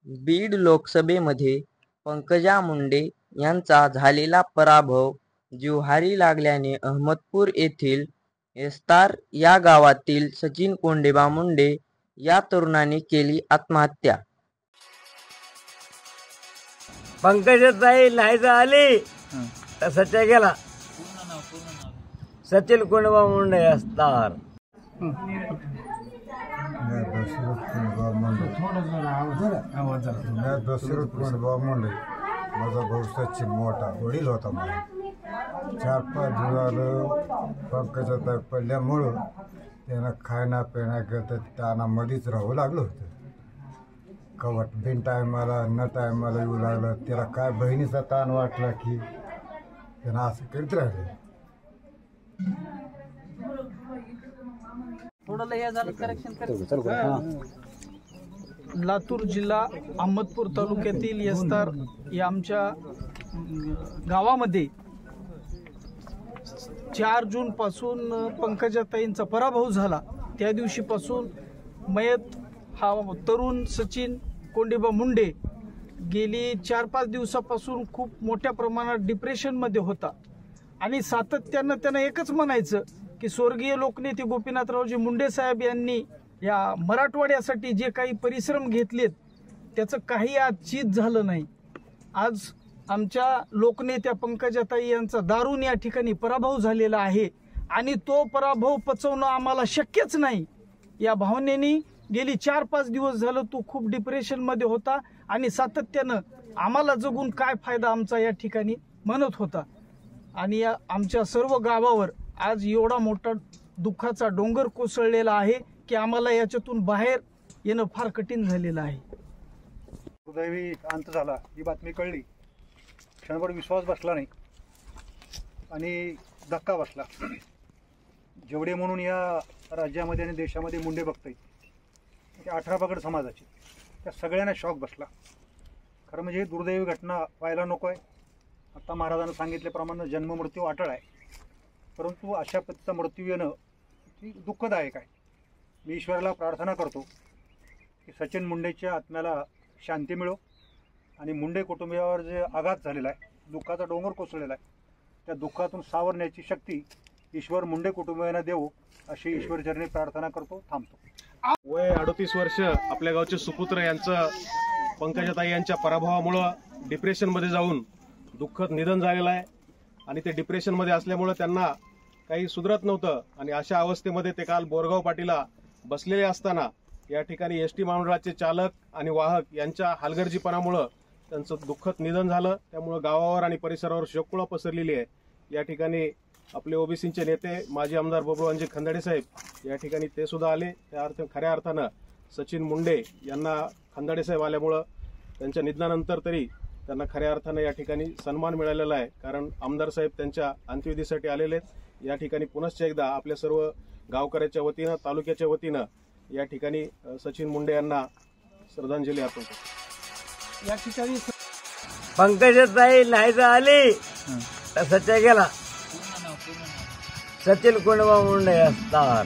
बीड लोकसभेमध्ये पंकजा मुंडे यांचा झालेला पराभव जिव्हारी लागल्याने अहमदपूर येथील येस्तार या गावातील सचिन कोंडेबा मुंडे या तरुणाने केली आत्महत्या। पंकजाताई नाही झाली तर सच्चा गेला। सचिन कोंडेबा मुंडे येस्तार। दशरथ कोंडेबा मुंडे माझा भाऊ सचिन मोठा वडील होता मला। 4-5 दिवस पंकजाताई पडल्यामुळं त्यांना खायना पिण्या करता तानामध्येच राहावं लागलं होतं। कवट बिन टायमाला न टायमाला येऊ लागलं। त्याला काय बहिणीचा ताण वाटला की त्यांना असं करीत राहिले। लातूर जिल्हा अहमदपूर तालुक्यातील येस्तार या आमच्या गावामध्ये 4 जून पासून पंकजाताईंचा पराभव झाला। त्या दिवशीपासून मयत हा तरुण सचिन कोंडेबा मुंडे गेली 4-5 दिवसापासून खूप मोठ्या प्रमाणात डिप्रेशनमध्ये होता आणि सातत्यानं त्यानं एकच म्हणायचं की स्वर्गीय लोकनेते गोपीनाथरावजी मुंडे साहेब यांनी या मराठवाड्यासाठी जे काही परिश्रम घेतलेत त्याचं काही आज चीज झालं नाही। आज आमच्या लोकनेत्या पंकजाताई यांचा दारुण या ठिकाणी पराभव झालेला आहे आणि तो पराभव पचवणं आम्हाला शक्यच नाही। या भावनेने गेली 4-5 दिवस झालं तो खूप डिप्रेशनमध्ये होता आणि सातत्यानं आम्हाला जगून काय फायदा आमचा या ठिकाणी म्हणत होता आणि या आमच्या सर्व गावावर आज एवढा मोठा दुःखाचा डोंगर कोसळलेला आहे की आम्हाला याच्यातून बाहेर येणं फार कठीण झालेलं आहे। दुर्दैवी अंत झाला ही बातमी कळली, क्षणभर विश्वास बसला नाही आणि धक्का बसला। जेवढे म्हणून या राज्यामध्ये आणि देशामध्ये मुंडे बघताय ते 18 पगड समाजाचे, त्या सगळ्यांना शॉक बसला। खरं म्हणजे दुर्दैवी घटना व्हायला नको आहे। आता महाराजांनी सांगितल्याप्रमाणे जन्म मृत्यू अटळ आहे, परंतु अशा पद्धतीचा मृत्यू येणं ही दुःखदायक आहे। मी ईश्वराला प्रार्थना करतो की सचिन मुंडेच्या आत्म्याला शांती मिळो आणि मुंडे कुटुंबियावर जे आघात झालेला आहे, दुःखाचा डोंगर कोसळलेला आहे, त्या दुःखातून सावरण्याची शक्ती ईश्वर मुंडे कुटुंबियांना देवो अशी ईश्वरचरणी प्रार्थना करतो। थांबतो। वय 38 वर्ष आपल्या गावचे सुपुत्र यांचं पंकजाताई यांच्या पराभवामुळं डिप्रेशनमध्ये जाऊन दुःखद निधन झालेलं आहे आणि ते डिप्रेशनमध्ये असल्यामुळं त्यांना काही सुधरत नव्हतं आणि अशा अवस्थेमध्ये ते काल बोरगाव पाटीला बसलेले असताना या ठिकाणी एसटी महामंडळाचे चालक आणि वाहक यांच्या हलगर्जीपणामुळं त्यांचं दुःखद निधन झालं। त्यामुळं गावावर आणि परिसरावर शोककळा पसरलेली आहे। या ठिकाणी आपले ओबीसीचे नेते माजी आमदार बबलूजी खंदाडे साहेब या ठिकाणी ते सुद्धा आले। त्या खऱ्या अर्थानं सचिन मुंडे यांना खंदाडे साहेब आल्यामुळं त्यांच्या निधनानंतर तरी त्यांना खऱ्या अर्थानं या ठिकाणी सन्मान मिळालेला आहे, कारण आमदार साहेब त्यांच्या अंत्यविधीसाठी आलेले आहेत। या ठिकाणी पुनश्च एकदा आपल्या सर्व गावकऱ्याच्या वतीनं तालुक्याच्या वतीनं या ठिकाणी सचिन मुंडे यांना श्रद्धांजली अर्पण करतो। या ठिकाणी पंकजाताई नाही झाली तर सच्चा गेला। सचिन कोंडेबा मुंडे येस्तार।